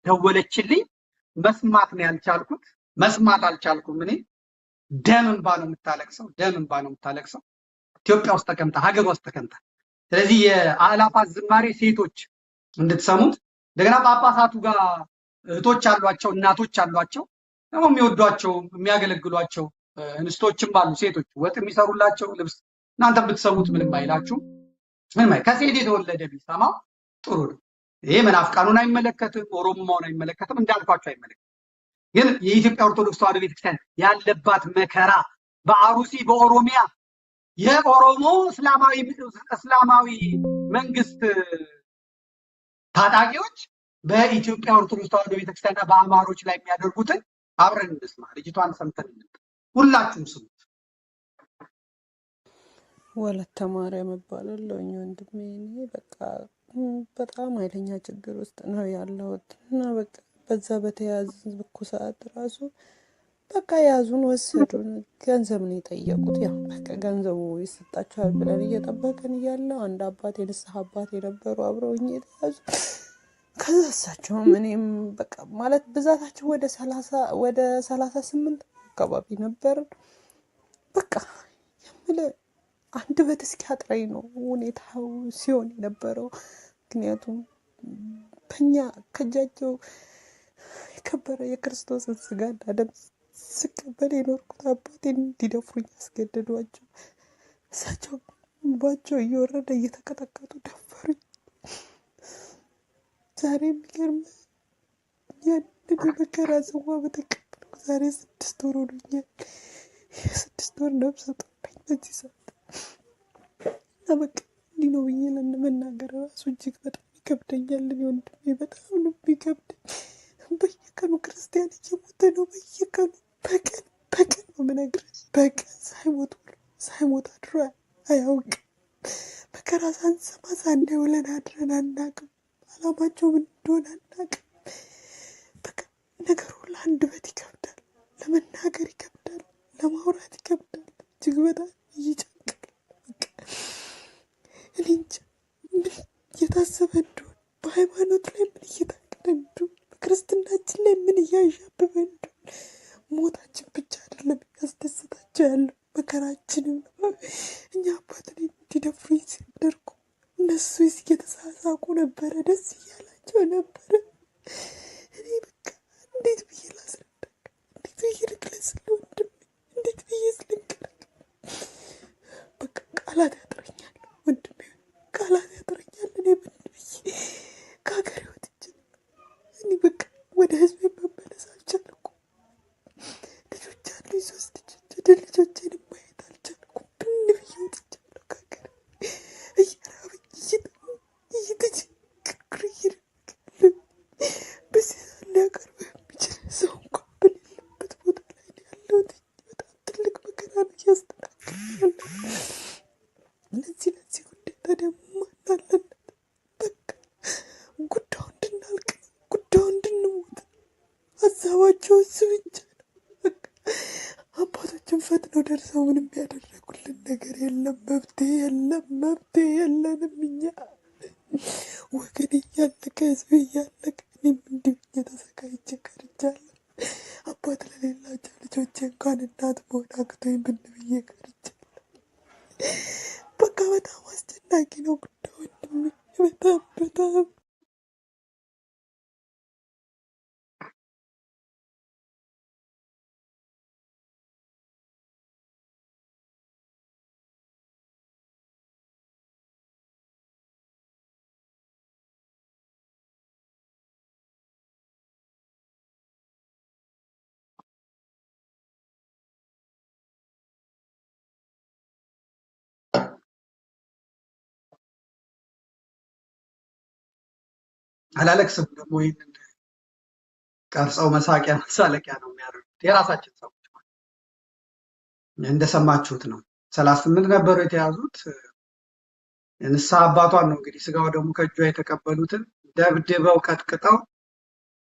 ደወለችልኝ። መስማት ነው ያልቻልኩት፣ መስማት አልቻልኩም። እኔ ደም እንባ ነው የምታለቅሰው፣ ደም እንባ ነው የምታለቅሰው። ኢትዮጵያ ውስጥ ተቀምጣ፣ ሀገር ውስጥ ተቀምጣ። ስለዚህ የአእላፋት ዝማሬ ሴቶች እንድትሰሙት፣ እንደገና ጳጳሳቱ ጋር እህቶች አሏቸው፣ እናቶች አሏቸው፣ ደግሞ የሚወዷቸው የሚያገለግሏቸው እንስቶችም አሉ፣ ሴቶች ወጥ የሚሰሩላቸው ልብስ። እናንተ ብትሰሙት ምንም አይላችሁ፣ ምንም አይ። ከሴት የተወለደ ቢሰማው ጥሩ ነው። ይሄ መናፍቃኑን አይመለከትም፣ ኦሮሞማውን አይመለከትም፣ እንዳልኳቸው አይመለከትም። ግን የኢትዮጵያ ኦርቶዶክስ ተዋሕዶ ቤተክርስቲያን ያለባት መከራ በአሩሲ በኦሮሚያ የኦሮሞ እስላማዊ መንግስት ታጣቂዎች በኢትዮጵያ ኦርቶዶክስ ተዋሕዶ ቤተክርስቲያንና በአማሮች ላይ የሚያደርጉትን አብረን እንስማ። ልጅቷን ሰምተን ሁላችሁም ስሙት። ወለተ ማርያም እባላለሁ ወንድሜ። እኔ በቃ በጣም ኃይለኛ ችግር ውስጥ ነው ያለሁት እና በቃ በዛ በተያዝኩ ሰዓት ራሱ በቃ ያዙን፣ ወሰዱን። ገንዘብ ነው የጠየቁት። ያው በቃ ገንዘቡ ይሰጣቸዋል ብለን እየጠበቀን እያለ አንድ አባት የንስሐ አባት የነበሩ አብረውኝ የተያዙ። ከዛ እሳቸውም እኔም በቃ ማለት ብዛታቸው ወደ 38 አካባቢ ነበር። በቃ የምልህ አንድ በት እስኪያጥረኝ ነው ሁኔታው ሲሆን የነበረው። ምክንያቱም በእኛ ከእጃቸው የከበረ የክርስቶስን ስጋና ደም ስቀበል የኖርኩት አባቴን እንዲደፍሩኝ ያስገደዷቸው። እሳቸው እንባቸው እየወረደ እየተቀጠቀጡ ደፈሩኝ። ዛሬ የሚገርም ያንን የመከራ ጽዋ በተቀበልኩ ዛሬ 6 ወር ሆኖኛል። የ6 ወር ነፍሰ ጡር ነኝ በዚህ ሰዓት እና በቃ እንዲህ ነው ብዬ ለመናገር ራሱ እጅግ በጣም ይከብደኛል። ወንድሜ በጣም ነው የሚከብደኝ። በየቀኑ ክርስቲያን እየሞተ ነው። በየቀኑ በቀን ነው የምነግርህ። በቀን ሳይሞት አድሮ አያውቅም። መከራ ሳንሰማ ሳናውለን አድረን አናውቅም። አላማቸው ምን እንደሆነ አናውቅም። በቃ ነገሩ ለአንድ በት ይከብዳል፣ ለመናገር ይከብዳል፣ ለማውራት ይከብዳል። እጅግ በጣም ይጨንቃል። በቃ እኔ እንጃ ምን እየታሰበ እንደሆነ፣ በሃይማኖት ላይ ምን እየታቀደ እንደሆነ፣ በክርስትናችን ላይ ምን እያዣበበ እንደሆነ። ሞታችን ብቻ አይደለም ያስደስታቸው ያለው መከራችንም ነው። እኛ አባትን እንዲደፍሩኝ ሲያደርጉ እነሱ እየተሳሳቁ ነበረ፣ ደስ እያላቸው ነበረ። እኔ በቃ እንዴት ብዬ ላስረዳ፣ እንዴት ብዬ ልግለጽ ለወንድሜ፣ እንዴት ብዬ ልንገርህ? በቃ ቃላት ያጥረኛል ወንድሜ፣ ቃላት ያጥረኛል። እኔ ምን ብዬ ከሀገሬ ወጥቼ እኔ በቃ ወደ ህዝቤ መመለስ አልቻልኩም። ልጆች አሉኝ፣ 3 ልጆች። ልጆቼን ማየት አልቻልኩም። ብን ብዬ ወጥቻለሁ ከሀገሬ። እየራበኝ እየተቸገርኩ እየደረጋለሁ። በዚህ ሰዓት ሊያቀርብ የሚችል ሰው እንኳን በሌለበት ቦታ ላይ ነው ያለሁት። በጣም ትልቅ መከራ ነው እያስተናገድኩ ያለሁት። ለዚህ ጉዳይ ታዲያ ማን አለለት? በቃ ጉዳዩ እንድናልቅ ነው፣ ጉዳዩ እንድንሞት ሀሳባቸው እሱ ብቻ ነው። በቃ አባቶችን ፈጥነው ደርሰው ምንም ያደረጉልን ነገር የለም። መብቴ የለንም። እኛ ወገን እያለቀ ህዝብ እያለቀ እኔም እንዲሁ ተሰቃይቼ ቀርቻለሁ። አባት ለሌላቸው ልጆቼ እንኳን እናት መሆን አቅቶኝ ብን ብዬ ቀርቻለሁ። በቃ በጣም አስጨናቂ ነው ጉዳዩ ወንድሜ፣ በጣም አላለቅስም። ደግሞ ይህንን ቀርጸው መሳቂያ መሳለቂያ ነው የሚያደርጉት የራሳችን ሰዎች። እንደሰማችሁት ነው። 38 ነበሩ የተያዙት። ንስሐ አባቷን ነው እንግዲህ ስጋው ደግሞ ከእጇ የተቀበሉትን ደብድበው ቀጥቅጠው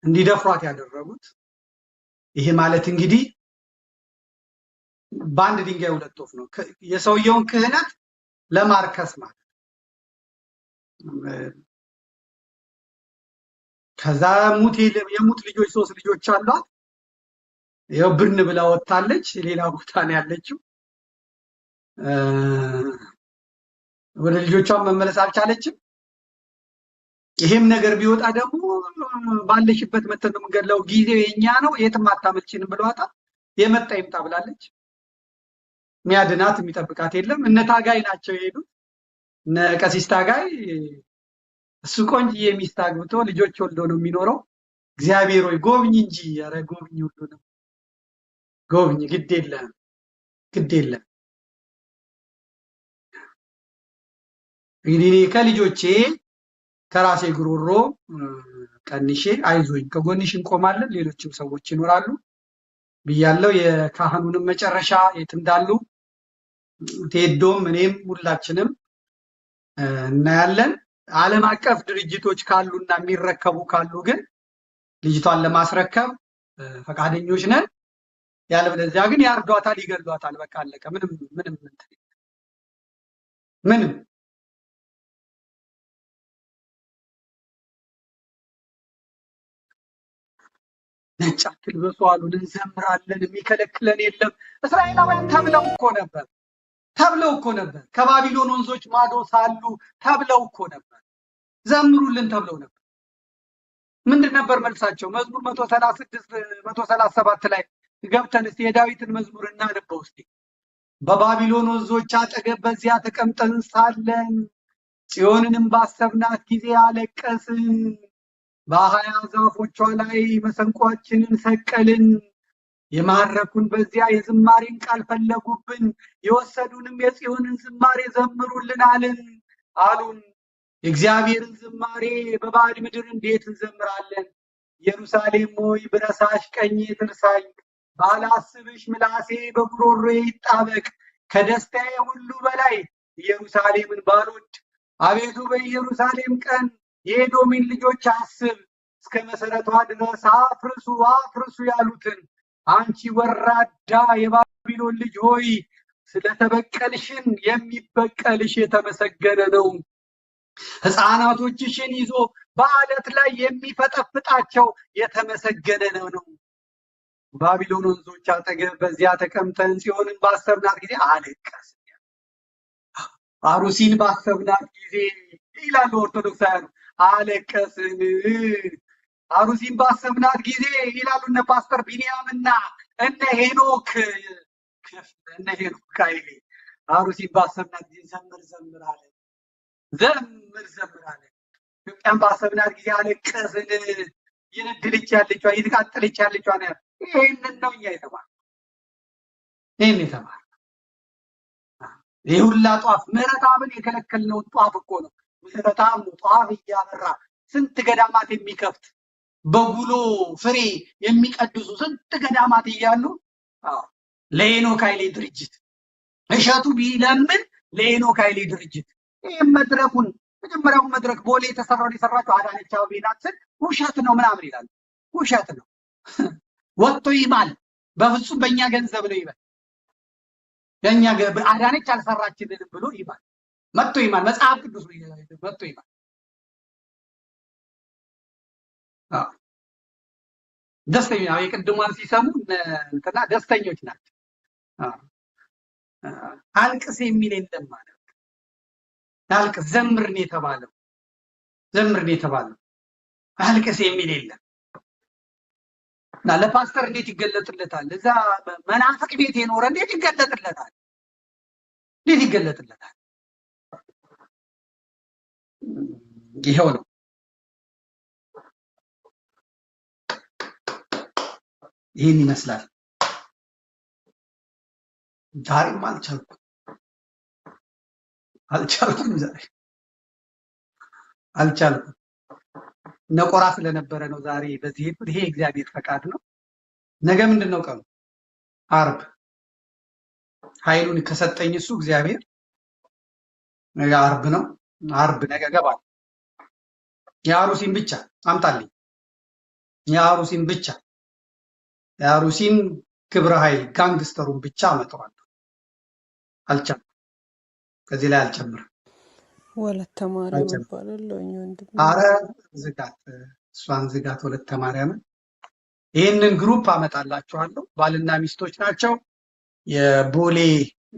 እንዲደፍሯት ያደረጉት። ይሄ ማለት እንግዲህ በአንድ ድንጋይ 2 ወፍ ነው። የሰውየውን ክህነት ለማርከስ ማለት ከዛ የሙት ልጆች 3 ልጆች አሏት። ያው ብርን ብላ ወጣለች፣ ሌላ ቦታ ነው ያለችው። ወደ ልጆቿ መመለስ አልቻለችም። ይሄም ነገር ቢወጣ ደግሞ ባለሽበት መተን መንገድለው ጊዜው የኛ ነው የትም አታመልጭንም ብሏታል። የመጣ ይምጣ ብላለች። ሚያድናት የሚጠብቃት የለም። እነ ታጋይ ናቸው የሄዱት። እነ ቀሲስ ታጋይ እሱ ቆንጆዬ ሚስት አግብቶ ልጆች ወልዶ ነው የሚኖረው። እግዚአብሔር ሆይ ጎብኝ እንጂ፣ ኧረ ጎብኝ፣ ሁሉንም ጎብኝ። ግድ የለም። እንግዲህ ከልጆቼ ከራሴ ጉሮሮ ቀንሼ አይዞኝ ከጎንሽ እንቆማለን፣ ሌሎችም ሰዎች ይኖራሉ ብያለሁ። የካህኑንም መጨረሻ የት እንዳሉ ቴዶም እኔም ሁላችንም እናያለን። ዓለም አቀፍ ድርጅቶች ካሉና የሚረከቡ ካሉ ግን ልጅቷን ለማስረከብ ፈቃደኞች ነን። ያለበለዚያ ግን ያርዷታል፣ ይገድሏታል። በቃ አለቀ። ምንም ነጭ አትልበሱ አሉን፣ እንዘምራለን፣ የሚከለክለን የለም። እስራኤላውያን ተብለው እኮ ነበር። ከባቢሎን ወንዞች ማዶ ሳሉ ተብለው እኮ ነበር። ዘምሩልን ተብለው ነበር። ምንድን ነበር መልሳቸው? መዝሙር 136 137 ላይ ገብተን እስቲ የዳዊትን መዝሙር እናንበው እስቲ። በባቢሎን ወንዞች አጠገብ በዚያ ተቀምጠን ሳለን ጽዮንንም ባሰብናት ጊዜ አለቀስን። በአህያ ዛፎቿ ላይ መሰንቋችንን ሰቀልን። የማረኩን በዚያ የዝማሬን ቃል ፈለጉብን። የወሰዱንም የጽዮንን ዝማሬ ዘምሩልን አሉን። የእግዚአብሔርን ዝማሬ በባዕድ ምድር እንዴት እንዘምራለን? ኢየሩሳሌም ሆይ ብረሳሽ ቀኜ ትርሳኝ፣ ባላስብሽ ምላሴ በጉሮሮዬ ይጣበቅ። ከደስታዬ ሁሉ በላይ ኢየሩሳሌምን ባልወድ፣ አቤቱ በኢየሩሳሌም ቀን የኤዶምን ልጆች አስብ። እስከ መሰረቷ ድረስ አፍርሱ ያሉትን አንቺ ወራዳ የባቢሎን ልጅ ሆይ ስለተበቀልሽን የሚበቀልሽ የተመሰገነ ነው። ሕፃናቶችሽን ይዞ በአለት ላይ የሚፈጠፍጣቸው የተመሰገነ ነው። ባቢሎን ወንዞች አጠገብ በዚያ ተቀምጠን ጽዮንን ባሰብናት ጊዜ አለቀስን። አሩሲን ባሰብናት ጊዜ ይላሉ ኦርቶዶክሳውያኑ፣ አለቀስን። አሩሲን ባሰብናት ጊዜ ይላሉ እነ ፓስተር ቢኒያምና እነ ሄኖክ ኃይሌ። አሩሲን ባሰብናት ጊዜ ዘምር አለ። ኢትዮጵያን ባሰብናት ጊዜ አለቀስን። ይነድልች ያለችዋ ይተቃጠለች ያለችዋ ነው። ይሄንን ነው እኛ የተባለው። ይሄ ሁላ ጧፍ ምህረተአብን የከለከልነው ጧፍ እኮ ነው። ምህረተአብ ነው ጧፍ እያበራ ስንት ገዳማት የሚከፍት በጉሎ ፍሬ የሚቀድሱ ስንት ገዳማት እያሉ ለሄኖክ ኃይሌ ድርጅት እሸቱ ቢለምን ለሄኖክ ኃይሌ ድርጅት ይሄን መድረኩን መጀመሪያው መድረክ ቦሌ የተሰራውን የሰራቸው አዳነች አቤቤ ናት ስል ውሸት ነው ምናምን ይላል። ውሸት ነው። ወጥቶ ይማል። በፍጹም በእኛ ገንዘብ ነው ይባል። የኛ አዳነች አልሰራችልንም ብሎ ይባል። መጥቶ ይማል። መጽሐፍ ቅዱስ መጥቶ ይማል። ደስተኛ የቅድሟን ሲሰሙ እንትና ደስተኞች ናቸው። አልቅስ የሚል የለም ማለት አልቅስ ዘምርን የተባለው አልቅስ የሚል የለም። እና ለፓስተር እንዴት ይገለጥለታል? እዛ መናፍቅ ቤት የኖረ እንዴት ይገለጥለታል? ይሄው ነው። ይሄን ይመስላል። ዛሬም አልቻልኩም። ዛሬ አልቻልኩም። ነቆራ ስለነበረ ነው ዛሬ በዚህ ይሄ እግዚአብሔር ፈቃድ ነው። ነገ ምንድነው ቀኑ? አርብ። ኃይሉን ከሰጠኝ እሱ እግዚአብሔር ነገ አርብ ነው። አርብ ነገ ገባል። የአሩሲን ብቻ አምጣልኝ። የአሩሲን ክብረ ኃይል ጋንግስተሩን ብቻ አመጣዋለሁ። አልቻልኩም። ከዚህ ላይ አልጨምርም። ወለተ ማርያም ይባላል ወንድም። አረ ዝጋት እሷን ዝጋት ወለተ ማርያምን። ይህንን ግሩፕ አመጣላችኋለሁ። ባልና ሚስቶች ናቸው። የቦሌ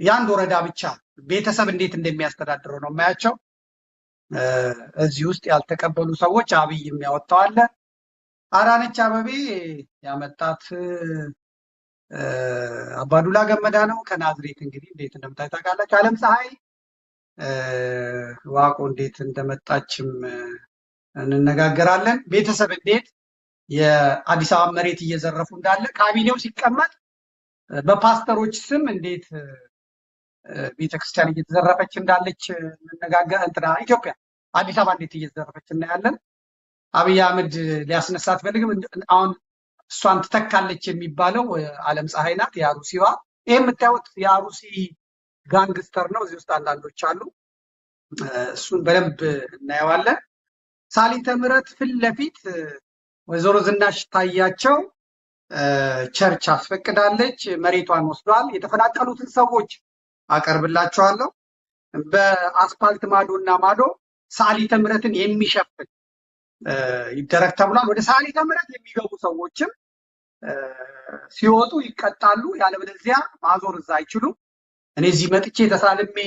የአንድ ወረዳ ብቻ ቤተሰብ እንዴት እንደሚያስተዳድረው ነው የማያቸው። እዚህ ውስጥ ያልተቀበሉ ሰዎች አብይ የሚያወጣው አለ። አዳነች አበቤ ያመጣት አባዱላ ገመዳ ነው ከናዝሬት። እንግዲህ እንዴት እንደምታይ ታውቃላችሁ። ዓለም ፀሐይ ዋቆ እንዴት እንደመጣችም እንነጋገራለን። ቤተሰብ እንዴት የአዲስ አበባ መሬት እየዘረፉ እንዳለ ካቢኔው ሲቀመጥ በፓስተሮች ስም እንዴት ቤተክርስቲያን እየተዘረፈች እንዳለች እንነጋገር። እንትና ኢትዮጵያ አዲስ አበባ እንዴት እየተዘረፈች እናያለን። አብይ አህመድ ሊያስነሳት ፈልግም። አሁን እሷን ትተካለች የሚባለው ዓለም ፀሐይ ናት፣ የአሩሲዋ። ይሄ የምታዩት የአሩሲ ጋንግስተር ነው። እዚህ ውስጥ አንዳንዶች አሉ። እሱን በደንብ እናየዋለን። ሳሊተ ምሕረት ፊት ለፊት ወይዘሮ ዝናሽ ታያቸው ቸርች አስፈቅዳለች። መሬቷን ወስዷል። የተፈናቀሉትን ሰዎች አቀርብላችኋለሁ። በአስፓልት ማዶ እና ማዶ ሳሊተ ምሕረትን የሚሸፍን ይደረግ ተብሏል። ወደ ሳሊተ ምሕረት የሚገቡ ሰዎችም ሲወጡ ይቀጣሉ። ያለበለዚያ ማዞር እዛ አይችሉም። እኔ እዚህ መጥቼ ተሳልሜ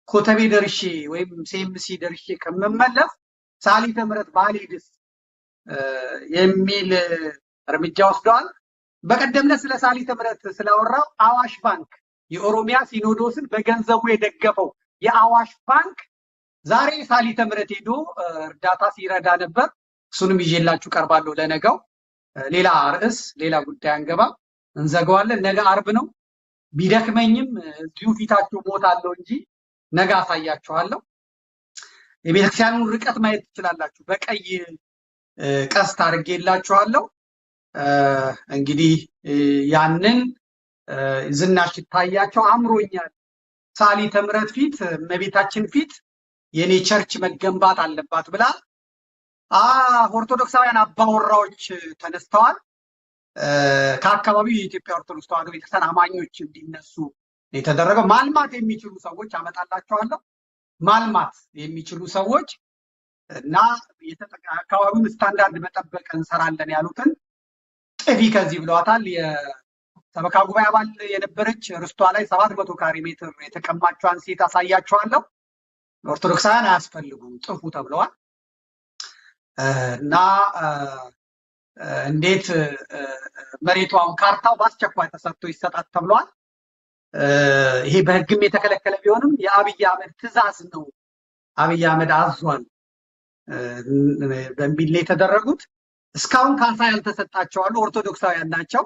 ኮተቤ ደርሼ ወይም ሴምሲ ደርሼ ከመመለስ ሳሊተ ምሕረት ባልሄድስ የሚል እርምጃ ወስደዋል። በቀደምነት ስለ ሳሊተ ምሕረት ስላወራው አዋሽ ባንክ የኦሮሚያ ሲኖዶስን በገንዘቡ የደገፈው የአዋሽ ባንክ ዛሬ ሳሊተ ምሕረት ሄዶ እርዳታ ሲረዳ ነበር። እሱንም ይዤላችሁ ቀርባለሁ ለነገው። ሌላ ርዕስ ሌላ ጉዳይ አንገባ፣ እንዘጋዋለን። ነገ አርብ ነው። ቢደክመኝም እዚሁ ፊታችሁ ሞታለሁ እንጂ ነገ አሳያችኋለሁ። የቤተክርስቲያኑን ርቀት ማየት ትችላላችሁ። በቀይ ቀስት አድርጌላችኋለሁ። እንግዲህ ያንን ዝናሽ ይታያቸው አምሮኛል። ሳሊተ ምሕረት ፊት እመቤታችን ፊት የኔ ቸርች መገንባት አለባት ብላ ኦርቶዶክሳውያን አባወራዎች ተነስተዋል። ከአካባቢው የኢትዮጵያ ኦርቶዶክስ ተዋሕዶ ቤተክርስቲያን አማኞች እንዲነሱ የተደረገው። ማልማት የሚችሉ ሰዎች አመጣላቸዋለሁ። ማልማት የሚችሉ ሰዎች እና አካባቢውን ስታንዳርድ መጠበቅ እንሰራለን ያሉትን ጥፊ ከዚህ ብለዋታል። የሰበካ ጉባኤ አባል የነበረች ርስቷ ላይ 700 ካሬ ሜትር የተቀማቿን ሴት አሳያቸዋለሁ። ኦርቶዶክሳውያን አያስፈልጉም ጥፉ ተብለዋል። እና እንዴት መሬቷን ካርታው በአስቸኳይ ተሰርቶ ይሰጣት ተብለዋል። ይሄ በሕግም የተከለከለ ቢሆንም የአብይ አህመድ ትዕዛዝ ነው፣ አብይ አህመድ አዟል በሚል ነው የተደረጉት። እስካሁን ካሳ ያልተሰጣቸው አሉ። ኦርቶዶክሳውያን ናቸው።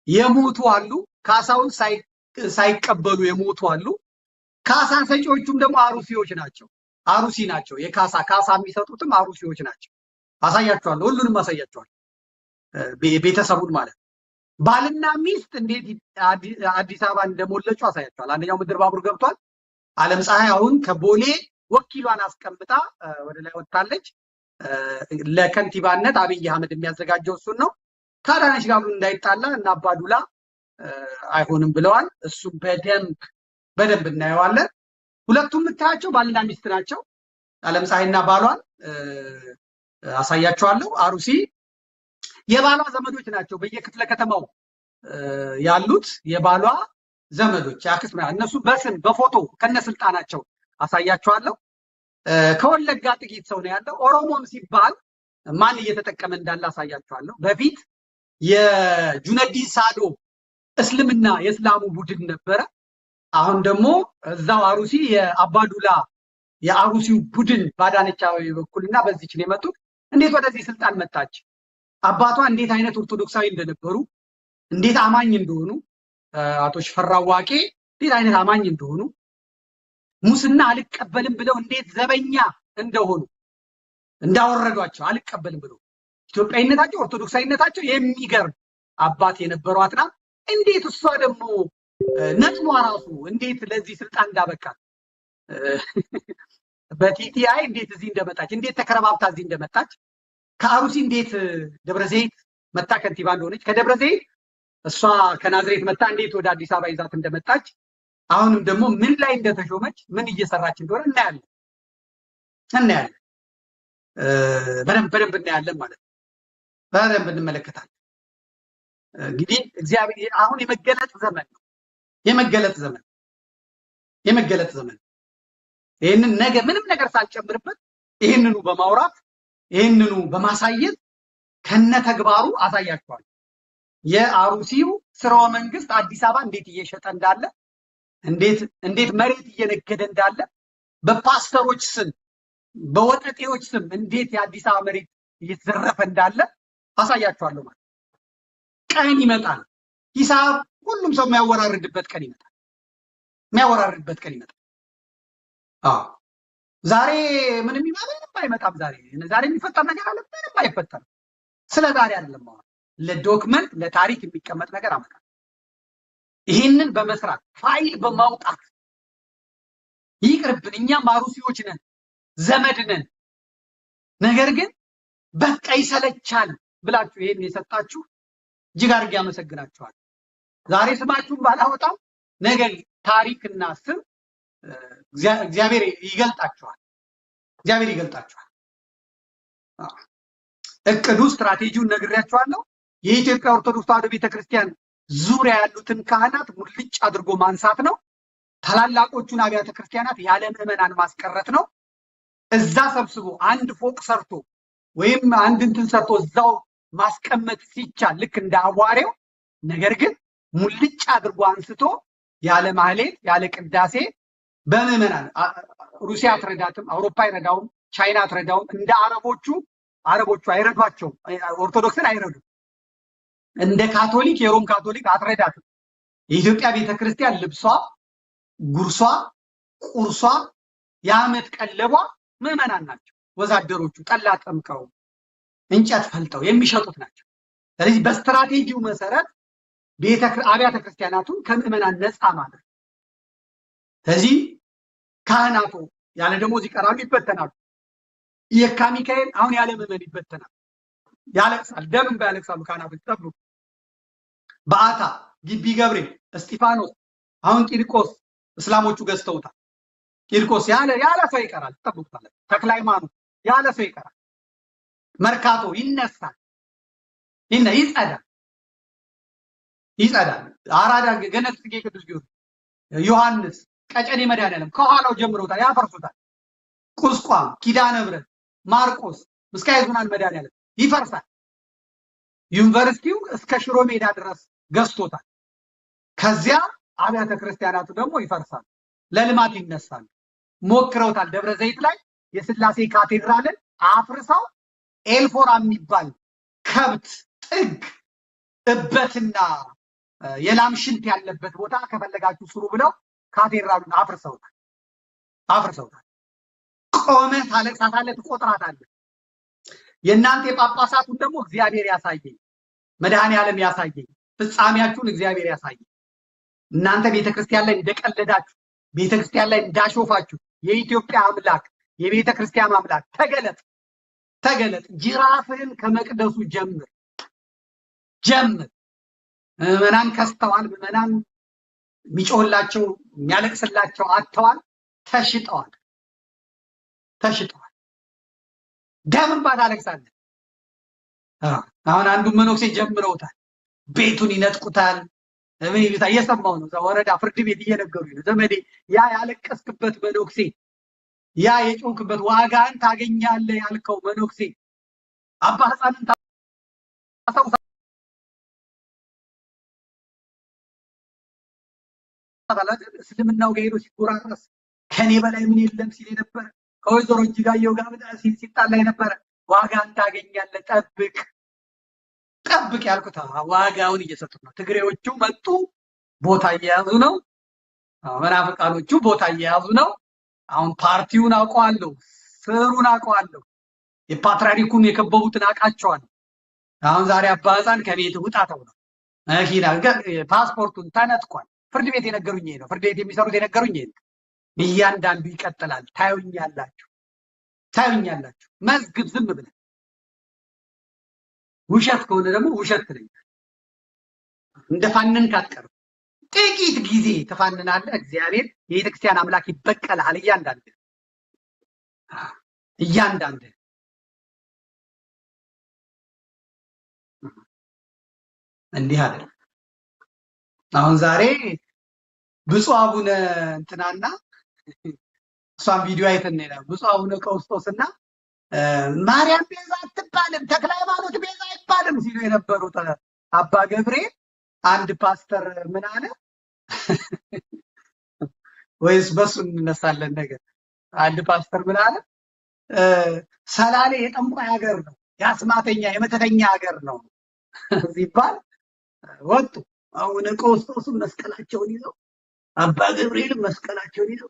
የሞቱ አሉ። ካሳውን ሳይቀበሉ የሞቱ አሉ። ካሳ ሰጪዎቹም ደግሞ አሩሲዎች ናቸው። አሩሲ ናቸው። ካሳ የሚሰጡትም አሩሲዎች ናቸው። አሳያቸዋለሁ። ሁሉንም አሳያቸዋለሁ። ቤተሰቡን ማለት ባልና ሚስት እንዴት አዲስ አበባ እንደሞለጩ አሳያቸዋለሁ። አንደኛው ምድር ባቡር ገብቷል። ዓለም ፀሐይ አሁን ከቦሌ ወኪሏን አስቀምጣ ወደ ላይ ወጥታለች። ለከንቲባነት አብይ አህመድ የሚያዘጋጀው እሱን ነው። ከአዳነች ጋር እንዳይጣላ እና አባዱላ አይሆንም ብለዋል። እሱም በደንብ እናየዋለን። ሁለቱም የምታያቸው ባልና ሚስት ናቸው። ዓለም ፀሐይና ባሏን አሳያቸዋለሁ። አሩሲ የባሏ ዘመዶች ናቸው። በየክፍለ ከተማው ያሉት የባሏ ዘመዶች ያክስት እነሱ በስም በፎቶ ከነስልጣናቸው አሳያቸዋለሁ። ከወለጋ ጥቂት ሰው ነው ያለው። ኦሮሞም ሲባል ማን እየተጠቀመ እንዳለ አሳያቸዋለሁ። በፊት የጁነዲን ሳዶ እስልምና የእስላሙ ቡድን ነበረ። አሁን ደግሞ እዛው አሩሲ የአባዱላ የአሩሲው ቡድን በአዳነች አቤቤ በኩልና በዚች ነው የመጡት። እንዴት ወደዚህ ስልጣን መጣች? አባቷ እንዴት አይነት ኦርቶዶክሳዊ እንደነበሩ፣ እንዴት አማኝ እንደሆኑ፣ አቶ ሽፈራው ዋቄ እንዴት አይነት አማኝ እንደሆኑ፣ ሙስና አልቀበልም ብለው እንዴት ዘበኛ እንደሆኑ እንዳወረዷቸው አልቀበልም ብለው ኢትዮጵያዊነታቸው ኦርቶዶክሳዊነታቸው የሚገርም አባት የነበሯት ናት። እንዴት እሷ ደግሞ ነጥቧ ራሱ እንዴት ለዚህ ስልጣን እንዳበቃት በቲቲአይ እንዴት እዚህ እንደመጣች እንዴት ተከረባብታ እዚህ እንደመጣች ከአሩሲ እንዴት ደብረዘይት መጣ ከንቲባ እንደሆነች ከደብረዘይት እሷ ከናዝሬት መጣ እንዴት ወደ አዲስ አበባ ይዛት እንደመጣች አሁንም ደግሞ ምን ላይ እንደተሾመች ምን እየሰራች እንደሆነ እናያለን። በደንብ እናያለን ማለት ነው። በደንብ እንመለከታለን። እንግዲህ እግዚአብሔር አሁን የመገለጥ ዘመን ነው። የመገለጥ ዘመን ይህንን ነገ ምንም ነገር ሳልጨምርበት ይህንኑ በማውራት ይህንኑ በማሳየት ከነተግባሩ አሳያቸዋል። የአሩሲው ስርወ መንግስት አዲስ አበባ እንዴት እየሸጠ እንዳለ፣ እንዴት መሬት እየነገደ እንዳለ፣ በፓስተሮች ስም በወጠጤዎች ስም እንዴት የአዲስ አበባ መሬት እየተዘረፈ እንዳለ አሳያቸዋለሁ ማለት። ቀን ይመጣል፣ ሂሳብ ሁሉም ሰው የሚያወራርድበት ቀን ይመጣል። ዛሬ ምንም አይመጣም። ዛሬ የሚፈጠር ነገር አለ? ምንም አይፈጠርም። ስለ ዛሬ አይደለም ማለት ለዶክመንት ለታሪክ የሚቀመጥ ነገር አመጣል። ይህንን በመስራት ፋይል በማውጣት ይቅርብን። እኛም አሩሲዎች ነን፣ ዘመድ ነን። ነገር ግን በቃ ይሰለቻል ብላችሁ ይሄን የሰጣችሁ እጅግ አድርጌ አመሰግናችኋለሁ። ዛሬ ስማችሁን ባላወጣም ነገ ታሪክና ስም እግዚአብሔር ይገልጣችኋል። እቅዱ ስትራቴጂውን ነግሬያችኋለሁ። የኢትዮጵያ ኦርቶዶክስ ተዋሕዶ ቤተክርስቲያን ዙሪያ ያሉትን ካህናት ሙልጭ አድርጎ ማንሳት ነው። ታላላቆቹን አብያተ ክርስቲያናት ያለ ምዕመናን ማስቀረት ነው። እዛ ሰብስቦ አንድ ፎቅ ሰርቶ ወይም አንድ እንትን ሰርቶ እዛው ማስቀመጥ ሲቻል ልክ እንደ አዋሬው፣ ነገር ግን ሙልጭ አድርጎ አንስቶ ያለ ማህሌት ያለ ቅዳሴ በምዕመናን ሩሲያ አትረዳትም፣ አውሮፓ አይረዳውም፣ ቻይና አትረዳውም። እንደ አረቦቹ አይረዷቸውም፣ ኦርቶዶክስን አይረዱም። እንደ ካቶሊክ የሮም ካቶሊክ አትረዳትም። የኢትዮጵያ ቤተክርስቲያን ልብሷ፣ ጉርሷ፣ ቁርሷ፣ የዓመት ቀለቧ ምዕመናን ናቸው። ወዛደሮቹ ጠላ ጠምቀው እንጨት ፈልጠው የሚሸጡት ናቸው። ስለዚህ በስትራቴጂው መሰረት አብያተ ክርስቲያናቱን ከምዕመናን ነፃ ማለት። ስለዚህ ካህናቱ ያለ ደሞዝ ይቀራሉ፣ ይበተናሉ። የካ ሚካኤል አሁን ያለ ምዕመን ይበተናል፣ ያለቅሳል፣ ደም እንባ ያለቅሳሉ ካህናቶች። ጠብቁ። በአታ፣ ግቢ ገብርኤል፣ እስጢፋኖስ፣ አሁን ቂርቆስ እስላሞቹ ገዝተውታል። ቂርቆስ ያለ ሰው ይቀራል፣ ጠብቁታላችሁ። ተክለ ሃይማኖት ያለ ሰው ይቀራል። መርካቶ ይነሳል፣ ይጸዳል። አራዳ ገነት ጽጌ ቅዱስ ጊዮርጊስ፣ ዮሐንስ፣ ቀጨኔ መድኃኔዓለም ከኋላው ጀምረውታል፣ ያፈርሱታል። ቁስቋም፣ ኪዳነ ምሕረት፣ ማርቆስ፣ ምስካየ ኅዙናን መድኃኔዓለም ይፈርሳል። ዩኒቨርሲቲው እስከ ሽሮ ሜዳ ድረስ ገዝቶታል። ከዚያ አብያተ ክርስቲያናቱ ደግሞ ይፈርሳል፣ ለልማት ይነሳሉ። ሞክረውታል። ደብረ ዘይት ላይ የስላሴ ካቴድራልን አፍርሰው ኤልፎራ የሚባል ከብት ጥግ እበትና የላም ሽንት ያለበት ቦታ ከፈለጋችሁ ስሩ ብለው ካቴድራሉን አፍርሰውታል። ቆመህ ታለቅሳታለህ፣ ትቆጥራታለህ። የእናንተ የጳጳሳቱን ደግሞ እግዚአብሔር ያሳየኝ፣ መድኃኔዓለም ያሳየኝ፣ ፍጻሜያችሁን እግዚአብሔር ያሳየኝ። እናንተ ቤተክርስቲያን ላይ እንደቀለዳችሁ፣ ቤተክርስቲያን ላይ እንዳሾፋችሁ የኢትዮጵያ አምላክ የቤተክርስቲያን አምላክ ተገለጥ። ጅራፍህን ከመቅደሱ ጀምር። ምዕመናን ከስተዋል። ምዕመናን የሚጮህላቸው የሚያለቅስላቸው አጥተዋል። ተሽጠዋል። ደም እንባ ታለቅሳለህ። አሁን አንዱ መነኩሴ ጀምረውታል። ቤቱን ይነጥቁታል። ምን ይሉታል? እየሰማሁ ነው። ወረዳ ፍርድ ቤት እየነገሩኝ ነው። ዘመዴ ያ ያለቀስክበት መነኩሴ፣ ያ የጮህክበት ዋጋን ታገኛለህ ያልከው መነኩሴ አባ ሕፃንን ታሳውሳለህ። እስልምናው ጋር ሄዶ ሲጎራረስ ከኔ በላይ ምን የለም ሲል የነበረ ከወይዘሮ እጅጋየሁ ጋር ሲጣላ የነበረ ዋጋን ታገኛለህ፣ ጠብቅ ያልኩት ዋጋውን እየሰጡት ነው። ትግሬዎቹ መጡ፣ ቦታ እየያዙ ነው። መናፍቃኖቹ ቦታ እየያዙ ነው። አሁን ፓርቲውን አውቀዋለሁ፣ ስሩን አውቀዋለሁ፣ የፓትርያርኩን የከበቡትን አውቃቸዋለሁ። አሁን ዛሬ አባ ሕፃን ከቤት ውጣ ተብለው መኪና ፓስፖርቱን ተነጥቋል። ፍርድ ቤት የነገሩኝ ነው። ፍርድ ቤት የሚሰሩት የነገሩኝ ነው። እያንዳንዱ ይቀጥላል። ታዩኛላችሁ። መዝግብ ዝም ብለህ ውሸት ከሆነ ደግሞ ውሸት ትለኛለህ። እንደፋንን ካትቀርም ጥቂት ጊዜ ተፋንናለህ። እግዚአብሔር የቤተክርስቲያን አምላክ ይበቀልሃል። እያንዳንዱ እንዲህ አይደለም። አሁን ዛሬ ብፁዕ አቡነ እንትናና እሷን ቪዲዮ አይተን ነው ብፁዕ አቡነ ቀውስጦስና ማርያም ቤዛ አትባልም ተክለ ሃይማኖት ቤዛ አይባልም ሲሉ የነበሩት አባ ገብርኤል አንድ ፓስተር ምን አለ? ወይስ በሱ እንነሳለን ነገር? አንድ ፓስተር ምን አለ? ሰላሌ የጠንቋይ ሀገር ነው፣ የአስማተኛ የመተተኛ ሀገር ነው ሲባል ወጡ። አቡነ ቀውስጦስም መስቀላቸውን ይዘው አባ ገብርኤልም መስቀላቸውን ይዘው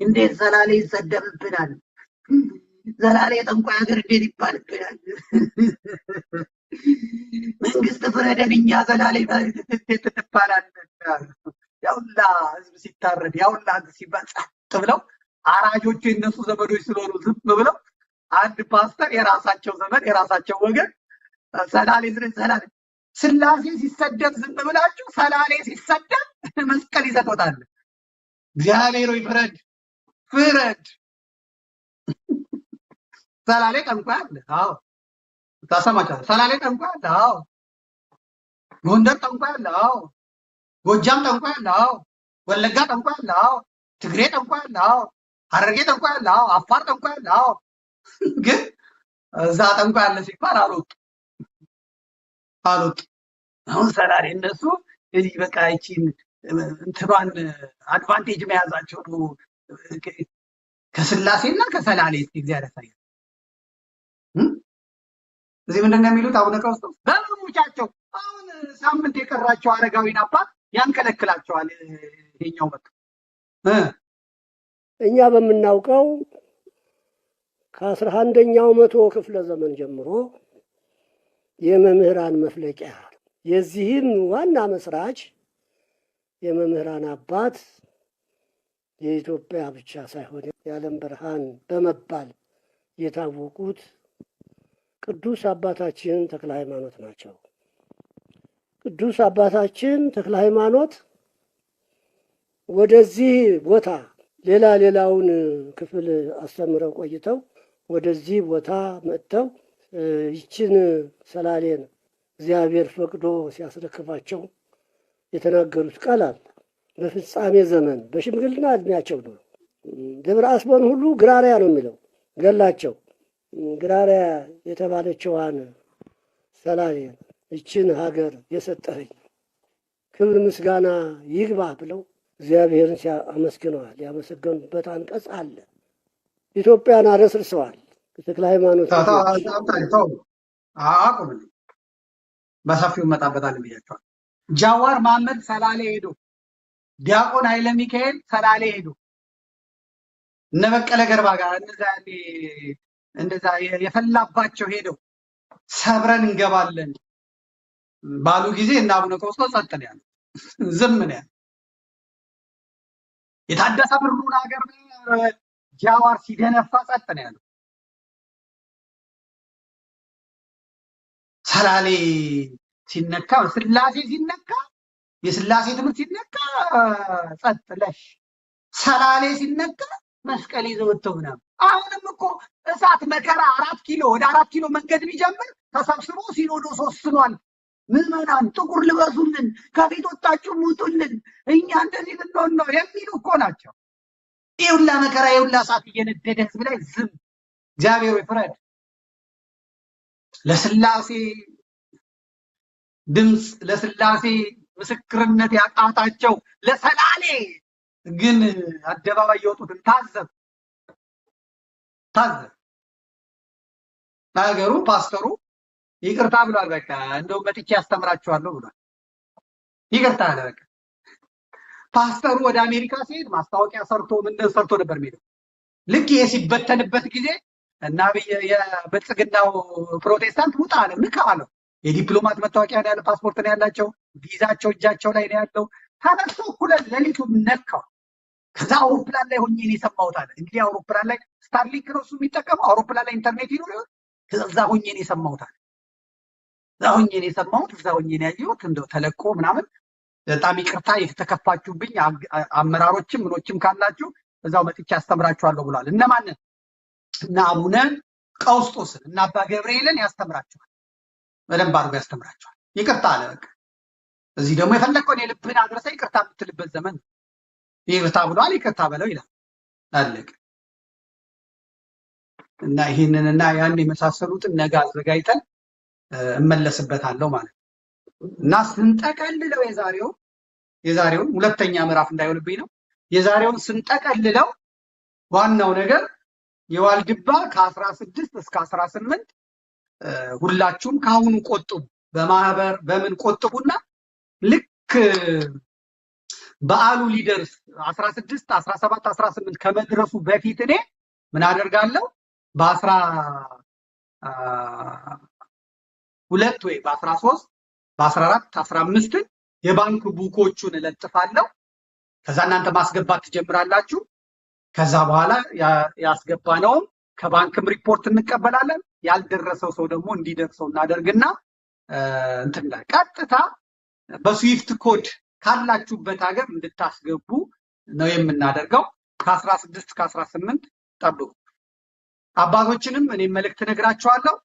እንዴት ሰላሌ ይሰደብብናል? ሰላሌ የጠንቋይ ሀገር እንዴት ይባልብናል? መንግስት ፍረደን፣ እኛ ሰላሌ እንዴት ትባላለን? ያውላ ህዝብ ሲታረድ ያውላ ሲባል ጸጥ ብለው አራጆቹ የነሱ ዘመዶች ስለሆኑ ዝም ብለው አንድ ፓስተር የራሳቸው ዘመድ የራሳቸው ወገን ሰላሌ ስላሴ ሲሰደብ ዝም ብላችሁ ሰላሌ ሲሰደብ መስቀል ይሰጡታል። እግዚአብሔር ሆይ ፍረድ ፍረድ። ሰላሌ ጠንቋይ አለ። አዎ ታሰማቻለህ። ሰላሌ ጠንቋይ አለ። አዎ ጎንደር ጠንቋይ አለ። አዎ ጎጃም ጠንቋይ አለ። አዎ ወለጋ ጠንቋይ አለ። አዎ ትግሬ ጠንቋይ አለ። አዎ ሐረርጌ ጠንቋይ አለ። አዎ አፋር ጠንቋይ አለ። አዎ ግን እዛ ጠንቋይ አለ ሲባል አልወጡ። አሁን ሰላሌ እነሱ እዚህ በቃ ይቺን እንትባን አድቫንቴጅ መያዛቸው ነው። ከስላሴና ከሰላሌ እስቲ እግዚአብሔር ያሳያል። እዚህ ምንድን ነው የሚሉት? አቡነ ቀውስጦስ በመሙቻቸው አሁን ሳምንት የቀራቸው አረጋዊን አባት ያንከለክላቸዋል። ይሄኛው መጥቶ እኛ በምናውቀው ከ11ኛው መቶ ክፍለ ዘመን ጀምሮ የመምህራን መፍለቂያ የዚህም ዋና መስራች የመምህራን አባት የኢትዮጵያ ብቻ ሳይሆን የዓለም ብርሃን በመባል የታወቁት ቅዱስ አባታችን ተክለ ሃይማኖት ናቸው። ቅዱስ አባታችን ተክለ ሃይማኖት ወደዚህ ቦታ ሌላውን ክፍል አስተምረው ቆይተው ወደዚህ ቦታ መጥተው ይችን ሰላሌን እግዚአብሔር ፈቅዶ ሲያስረክባቸው የተናገሩት ቃል አለ። በፍጻሜ ዘመን በሽምግልና እድሜያቸው ነው። ደብረ አስቦን ሁሉ ግራሪያ ነው የሚለው ገላቸው። ግራሪያ የተባለችዋን ሰላሌን ይችን ሀገር የሰጠኸኝ ክብር ምስጋና ይግባ ብለው እግዚአብሔርን አመስግነዋል። ያመሰገኑበት አንቀጽ አለ። ኢትዮጵያን አረስርሰዋል። ተክለ ሃይማኖት አቁም በሰፊው መጣበታል ብያቸዋል። ጃዋር መሐመድ ሰላሌ ሄዶ ዲያቆን ኃይለ ሚካኤል ሰላሌ ሄዶ እነ በቀለ ገርባ ጋር እንደዛ የፈላባቸው ሄደው ሰብረን እንገባለን ባሉ ጊዜ እና አቡነ ቀውስጦስ ጸጥ ነው ያለው፣ ዝም ነው ያለው። የታደሰ ብሩን ሀገር ጃዋር ሲደነፋ ጸጥ ነው ያለው። ሰላሌ ሲነካ ስላሴ ሲነካ የስላሴ ትምህርት ሲነካ ጸጥ ለሽ፣ ሰላሌ ሲነካ መስቀል ይዘው ወጥተው ምናምን። አሁንም እኮ እሳት መከራ 4 ኪሎ ወደ 4 ኪሎ መንገድ ቢጀምር ተሰብስቦ ሲኖዶስ ወስኗል። ምዕመናን ጥቁር ልበሱልን፣ ከፊት ወጣችሁ ሙጡልን፣ እኛ እንደዚህ ልንሆን ነው የሚሉ እኮ ናቸው። ይሁላ መከራ ይሁላ እሳት እየነደደ ህዝብ ላይ ዝም። እግዚአብሔር ወይ ፍረድ። ለስላሴ ድምፅ ለስላሴ ምስክርነት ያቃታቸው ለሰላሌ ግን አደባባይ የወጡትን ታዘብ። ነገሩ ፓስተሩ ይቅርታ ብሏል። በቃ እንደው መጥቼ ያስተምራቸዋለሁ ብሏል። ይቅርታ አለ። በቃ ፓስተሩ ወደ አሜሪካ ሲሄድ ማስታወቂያ ሰርቶ ምን ሰርቶ ነበር የሚለው። ልክ ይሄ ሲበተንበት ጊዜ እና የብልጽግናው ፕሮቴስታንት ውጣ አለ። ምካ አለው። የዲፕሎማት መታወቂያ ነው ያለው፣ ፓስፖርት ነው ያላቸው፣ ቪዛቸው እጃቸው ላይ ነው ያለው። ተነስቶ እኩለ ሌሊቱን ነካው። ከዛ አውሮፕላን ላይ ሆኜ ነው የሰማሁት አለ። እንግዲህ አውሮፕላን ላይ ስታርሊንክ ነው እሱ የሚጠቀመው። አውሮፕላን ላይ ኢንተርኔት ይኖር ይሆን? ከዛ ሆኜ ነው የሰማሁት አለ። እዛ ሆኜ ነው የሰማሁት፣ እዛ ሆኜ ነው ያየሁት። እንደው ተለቆ ምናምን በጣም ይቅርታ የተከፋችሁብኝ አመራሮችም ምኖችም ካላችሁ እዛው መጥቼ አስተምራችኋለሁ ብሏል። እነማንን? እና አቡነ ቀውስጦስን እና አባ ገብርኤልን ያስተምራቸዋል። በደንብ አድርጎ ያስተምራቸዋል። ይቅርታ አለ። በቃ እዚህ ደግሞ የፈለከውን የልብህን አድረሰ ይቅርታ የምትልበት ዘመን ይቅርታ ብሏል ይቅርታ በለው ይላል አለቀ። እና ይህንንና ያን የመሳሰሉትን ነገ አዘጋጅተን እመለስበታለሁ ማለት ነው። እና ስንጠቀልለው የዛሬውን ሁለተኛ ምዕራፍ እንዳይሆንብኝ ነው። የዛሬውን ስንጠቀልለው ዋናው ነገር የዋልድባ ከ16 እስከ 18 ሁላችሁም ካሁኑ ቆጥቡ፣ በማህበር በምን ቆጥቡና ልክ በዓሉ ሊደርስ 16 17 18 ከመድረሱ በፊት እኔ ምን አደርጋለሁ በ12 ወይ በ13 በ14 15 የባንክ ቡኮቹን እለጥፋለሁ። ከዛ እናንተ ማስገባት ትጀምራላችሁ። ከዛ በኋላ ያስገባነውን ከባንክም ሪፖርት እንቀበላለን። ያልደረሰው ሰው ደግሞ እንዲደርሰው እናደርግና እንትን ላይ ቀጥታ በስዊፍት ኮድ ካላችሁበት ሀገር እንድታስገቡ ነው የምናደርገው። ከ16 ከ18 ጠብቁ። አባቶችንም እኔ መልእክት ነግራቸዋለሁ።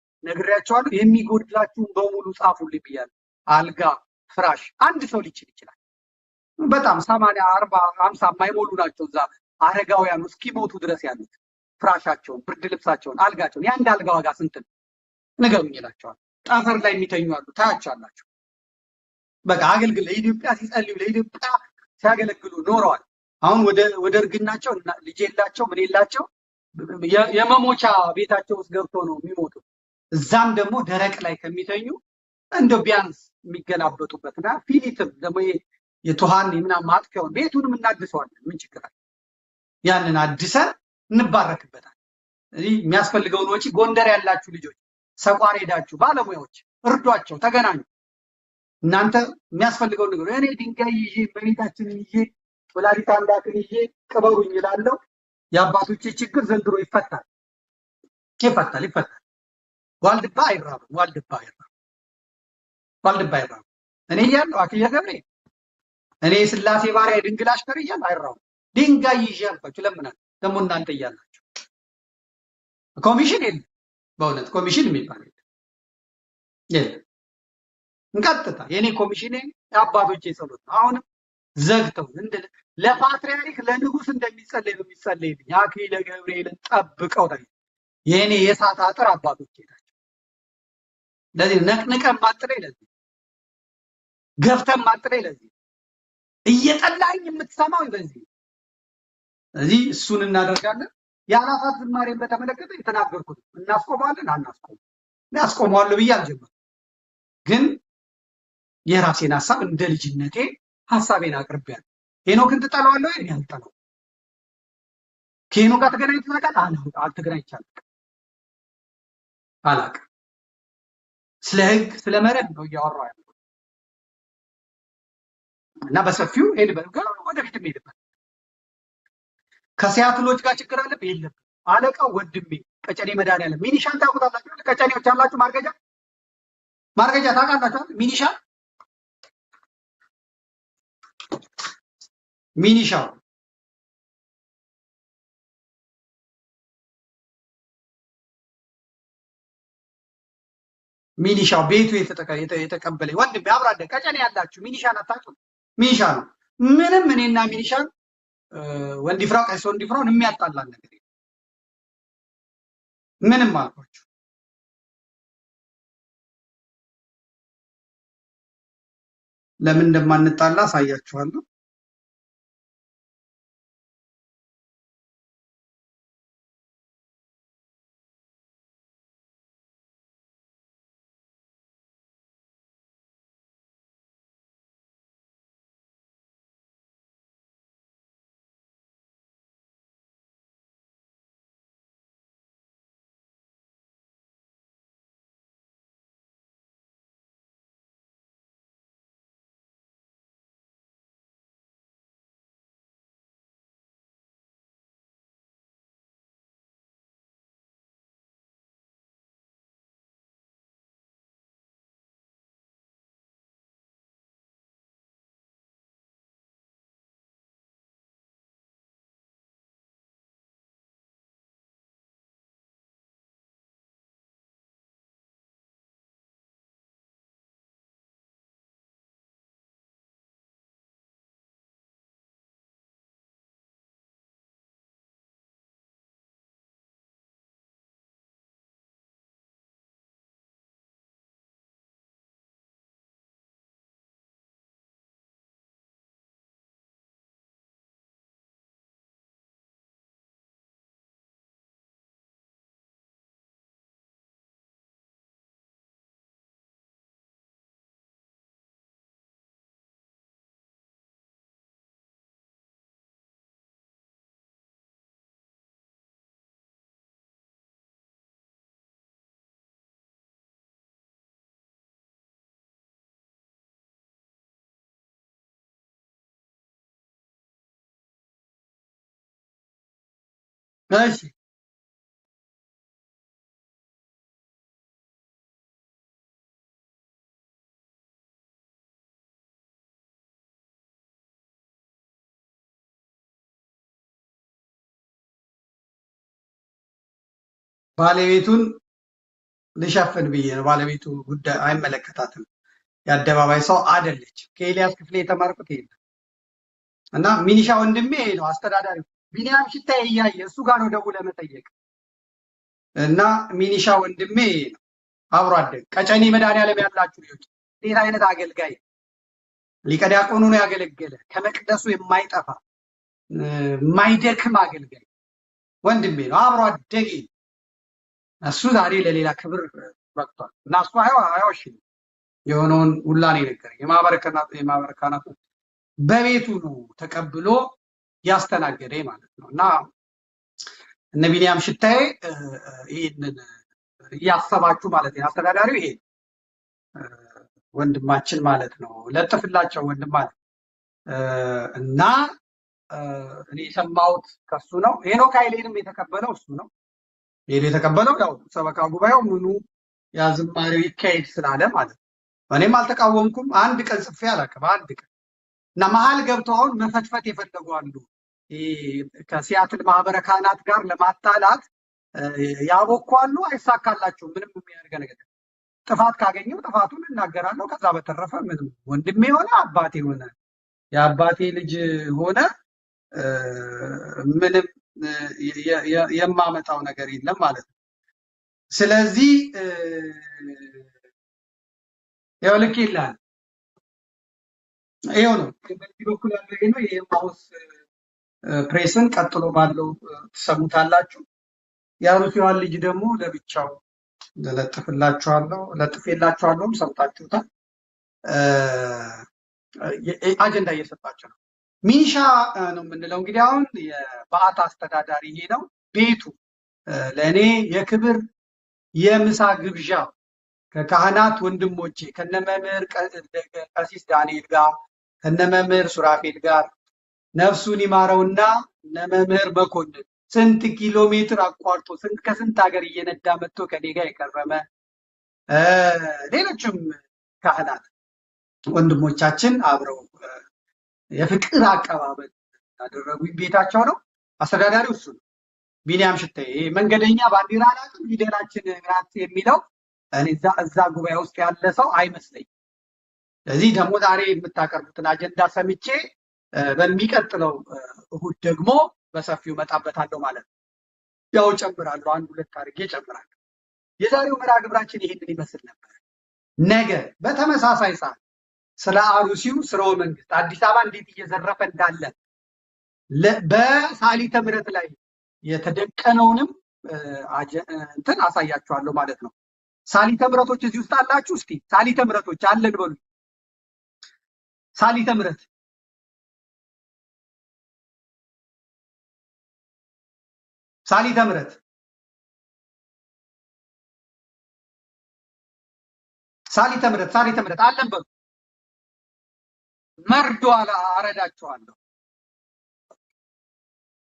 የሚጎድላችሁን በሙሉ ጻፉልኝ ብያለሁ። አልጋ፣ ፍራሽ አንድ ሰው ሊችል ይችላል። በጣም 80 40 50 የማይሞሉ ናቸው እዛ አረጋውያኑ እስኪሞቱ ድረስ ያሉት ፍራሻቸውን፣ ብርድ ልብሳቸውን፣ አልጋቸውን የአንድ አልጋ ዋጋ ስንት ነው ንገሩኝ ይላቸዋል። ጠፈር ላይ የሚተኙ አሉ፣ ታያቻላችሁ። በቃ አገልግል ለኢትዮጵያ ሲጸልዩ ለኢትዮጵያ ሲያገለግሉ ኖረዋል። አሁን ወደ እርግናቸው ልጅ የላቸው ምን የላቸው የመሞቻ ቤታቸው ውስጥ ገብቶ ነው የሚሞቱት። እዛም ደግሞ ደረቅ ላይ ከሚተኙ እንደው ቢያንስ የሚገላበጡበትና ፊሊትም ደግሞ የቱሃን ምናምን ማጥቂያውን ቤቱንም እናድሰዋለን። ምን ችግር አለ? ያንን አድሰን እንባረክበታል። እዚህ የሚያስፈልገውን ወጪ ጎንደር ያላችሁ ልጆች፣ ሰቋር ሄዳችሁ ባለሙያዎች እርዷቸው፣ ተገናኙ። እናንተ የሚያስፈልገውን ነገር እኔ ድንጋይ ይዤ በቤታችንን ይዤ ወላዲተ አምላክን ይዤ ቅበሩኝ እላለሁ። የአባቶቼ ችግር ዘንድሮ ይፈታል። ዋልድባ አይራብም። እኔ እያለሁ አክሊለ ገብሬ እኔ ስላሴ ባሪያ ድንግል አሽከር እያለሁ አይራብም። ድንጋይ ይዤ አልኳችሁ ለምናል። ደግሞ እናንተ እያላችሁ ኮሚሽን የለም። በእውነት ኮሚሽን የሚባል የለም። እንቀጥታ የኔ ኮሚሽን የአባቶቼ ጸሎት ነው። አሁንም ዘግተው ለፓትርያርክ ለንጉስ እንደሚጸለይ ነው የሚጸለይልኝ። አክሊለ ገብርኤልን ጠብቀው ታይ የኔ የሳት አጥር አባቶቼ ናቸው። ለዚህ ነቅንቀን ማጥለይ፣ ለዚህ ገፍተን ማጥለይ፣ ለዚህ እየጠላኝ የምትሰማው በዚህ እዚህ እሱን እናደርጋለን። የአላፋት ዝማሬን በተመለከተ የተናገርኩት እናስቆማለን እናስቆማለሁ ብዬ አልጀመርኩም። ግን የራሴን ሐሳብ እንደ ልጅነቴ ሐሳቤን አቅርቤያለሁ። ሄኖክን ትጠላዋለህ ወይ? አልጠላውም። ከሄኖክ ጋር ተገናኝተህ ታውቃለህ? አልተገናኝቻለሁ፣ አላውቅም። ስለ ሕግ ስለ መርህ ነው እያወራሁ ያለው እና በሰፊው ወደፊትም ሄድበት። ከሲያትሎች ጋር ችግር አለብህ? የለም። አለቃው ወንድሜ ቀጨኔ መድኃኒዓለም ሚኒሻን ታውቁታላችሁ? ቀጨኔዎች አላችሁ? ማርገጃ ታውቃላችሁ? ሚኒሻው ቤቱ የተቀበለ ወንድሜ አብራደ ቀጨኔ ያላችሁ ሚኒሻን አታውቁም? ሚኒሻ ነው። ምንም እኔና ሚኒሻን ወንዲፍራው ቀይሶ ወንዲፍራውን የሚያጣላን ነገር ምንም አልኳችሁ። ለምን እንደማንጣላ አሳያችኋለሁ። እሺ ባለቤቱን ልሸፍን ብዬ ነው። ባለቤቱ ጉዳይ አይመለከታትም። የአደባባይ ሰው አይደለች። ከኤልያስ ክፍሌ የተማርኩት ይሄ እና ሚኒሻ ወንድሜ ነው አስተዳዳሪው። ቢኒያም ሽታዬ እያየ እሱ ጋር ነው ደውለህ መጠየቅ። እና ሚኒሻ ወንድሜ ነው አብሮ አደግ ቀጨኔ መድኃኒዓለም ያላችሁ ልጆች፣ እንዴት አይነት አገልጋይ ሊቀ ዲያቆኑ ነው ያገለገለ፣ ከመቅደሱ የማይጠፋ የማይደክም አገልጋይ ወንድሜ ነው፣ አብሮ አደጌ። እሱ ዛሬ ለሌላ ክብር በቅቷል። እና እሱ አይዋሽ የሆነውን ሁላ ነው የነገረኝ። የማህበረ ካህናቱ በቤቱ ነው ተቀብሎ ያስተናገደኝ ማለት ነው። እና እነ ቢኒያም ሽታዬ ይህንን እያሰባችሁ ማለት ነው። አስተዳዳሪው ይሄ ወንድማችን ማለት ነው። ለጥፍላቸው ወንድም ማለት እና እኔ የሰማሁት ከሱ ነው። ሄኖክ ኃይሌንም የተቀበለው እሱ ነው። ሄዶ የተቀበለው ያው ሰበካ ጉባኤው ምኑ ያ ዝማሬው ይካሄድ ስላለ ማለት ነው። እኔም አልተቃወምኩም። አንድ ቀን ጽፌ አላውቅም። አንድ ቀን እና መሀል ገብተው አሁን መፈትፈት የፈለጉ አሉ። ከሲያትል ማህበረ ካህናት ጋር ለማጣላት ያቦኳሉ። አይሳካላቸውም። ምንም የሚያደርገ ነገር ጥፋት ካገኘው ጥፋቱን እናገራለሁ። ከዛ በተረፈ ምንም ወንድሜ ሆነ አባቴ ሆነ የአባቴ ልጅ ሆነ ምንም የማመጣው ነገር የለም ማለት ነው። ስለዚህ ያው ልክ ይላል። ይሄው ነው በዚህ በኩል ያለው ይሄ ነው። የኤማሁስ ፕሬስን ቀጥሎ ባለው ትሰሙታላችሁ። የአሩሲዋን ልጅ ደግሞ ለብቻው ለጥፌላችኋለሁም ሰምታችሁታል። አጀንዳ እየሰጣቸው ነው። ሚኒሻ ነው የምንለው እንግዲህ አሁን የበዓታ አስተዳዳሪ ይሄ ነው ቤቱ። ለእኔ የክብር የምሳ ግብዣ ከካህናት ወንድሞቼ ከነመምህር ቀሲስ ዳንኤል ጋር ከነመምህር ሱራፌል ጋር ነፍሱን ይማረውና እነመምህር መኮንን ስንት ኪሎ ሜትር አቋርጦ ከስንት ሀገር እየነዳ መጥቶ ከኔ ጋር የከረመ ሌሎችም ካህናት ወንድሞቻችን አብረው የፍቅር አቀባበል ያደረጉኝ ቤታቸው ነው። አስተዳዳሪው እሱ ነው። ቢኒያም ሽታዬ መንገደኛ ባንዲራ አላውቅም ፊደላችን ናት የሚለው እኔ እዛ ጉባኤ ውስጥ ያለ ሰው አይመስለኝም። ስለዚህ ደግሞ ዛሬ የምታቀርቡትን አጀንዳ ሰምቼ በሚቀጥለው እሁድ ደግሞ በሰፊው መጣበታለሁ ማለት ነው። ያው ጨምራለሁ፣ አንድ ሁለት አድርጌ ጨምራለሁ። የዛሬው መርሃ ግብራችን ይሄንን ይመስል ነበር። ነገ በተመሳሳይ ሰዓት ስለ አሩሲው ስርወ መንግስት አዲስ አበባ እንዴት እየዘረፈ እንዳለ በሳሊተ ምሕረት ላይ የተደቀነውንም እንትን አሳያችኋለሁ ማለት ነው። ሳሊተ ምሕረቶች እዚህ ውስጥ አላችሁ? እስቲ ሳሊተ ምሕረቶች አለን በሉ። ሳሊተ ምሕረት ሳሊተ ምሕረት ሳሊተ ምሕረት አለን በሉ። መርዶ አረዳችኋለሁ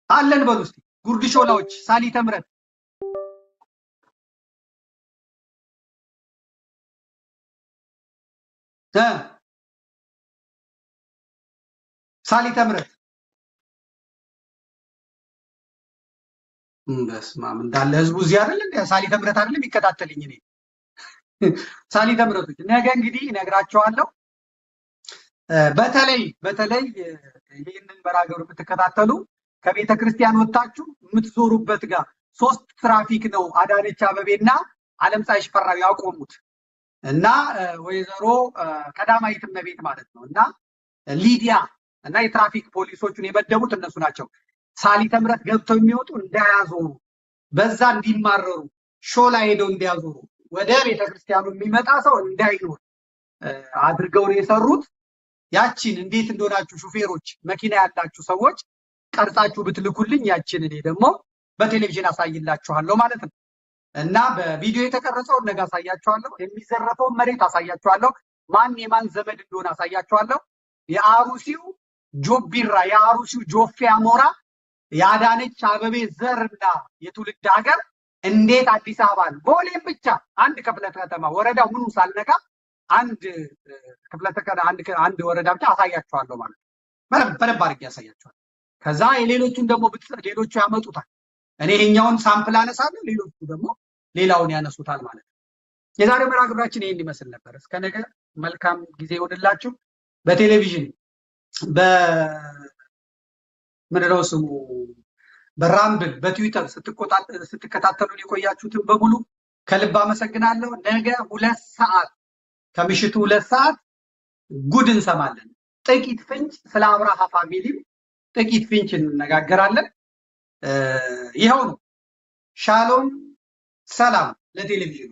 አለን በሉ እስቲ። ጉርድ ሾላዎች ሳሊተ ምሕረት ሳሊተ ምሕረት በስመ አብ እንዳለ ህዝቡ እዚህ አይደል እንደ ሳሊተ ምሕረት አይደለም ይከታተልኝ እኔ ሳሊተ ምሕረቶች ነገ እንግዲህ እነግራቸዋለሁ። በተለይ ይህንን መርሃ ግብር የምትከታተሉ ከቤተ ክርስቲያን ወጣችሁ የምትዞሩበት ጋር 3 ትራፊክ ነው አዳነች አበቤና ዓለምፀሐይ ሽፈራው ያቆሙት እና ወይዘሮ ቀዳማዊት እመቤት ማለት ነው እና ሊዲያ እና የትራፊክ ፖሊሶቹን የመደቡት እነሱ ናቸው። ሳሊተ ምሕረት ገብተው የሚወጡ እንዳያዞሩ፣ በዛ እንዲማረሩ፣ ሾላ ሄደው እንዲያዞሩ፣ ወደ ቤተክርስቲያኑ የሚመጣ ሰው እንዳይኖር አድርገው ነው የሰሩት። ያቺን እንዴት እንደሆናችሁ ሹፌሮች፣ መኪና ያላችሁ ሰዎች ቀርጻችሁ ብትልኩልኝ ያቺን እኔ ደግሞ በቴሌቪዥን አሳይላችኋለሁ ማለት ነው እና በቪዲዮ የተቀረጸውን ነገ አሳያችኋለሁ። የሚዘረፈውን መሬት አሳያችኋለሁ። ማን የማን ዘመድ እንደሆነ አሳያችኋለሁ። የአሩሲው ጆቢራ የአሩሲው ጆፌ አሞራ የአዳነች አበቤ ዘርና የትውልድ ሀገር እንዴት አዲስ አበባን ቦሌም ብቻ አንድ ክፍለ ከተማ ወረዳው ምኑ ሳልነካ አንድ ክፍለ ከተማ አንድ ወረዳ ብቻ አሳያቸዋለሁ ማለት ነው። በደንብ አድርጌ ያሳያቸዋል። ከዛ የሌሎቹን ደግሞ ሌሎቹ ያመጡታል። እኔ ይሄኛውን ሳምፕል አነሳለሁ፣ ሌሎቹ ደግሞ ሌላውን ያነሱታል ማለት ነው። የዛሬው መርሃ ግብራችን ይሄን ይመስል ነበር። እስከ ነገ መልካም ጊዜ ይሆንላችሁ። በቴሌቪዥን በምንድነው ስሙ በራምብል በትዊተር ስትከታተሉን የቆያችሁትን በሙሉ ከልብ አመሰግናለሁ። ነገ 2 ሰዓት ከምሽቱ 2 ሰዓት ጉድ እንሰማለን። ጥቂት ፍንጭ ስለ አብርሃ ፋሚሊም ጥቂት ፍንጭ እንነጋገራለን። ይኸው ነው። ሻሎም ሰላም ለቴሌቪዥኑ።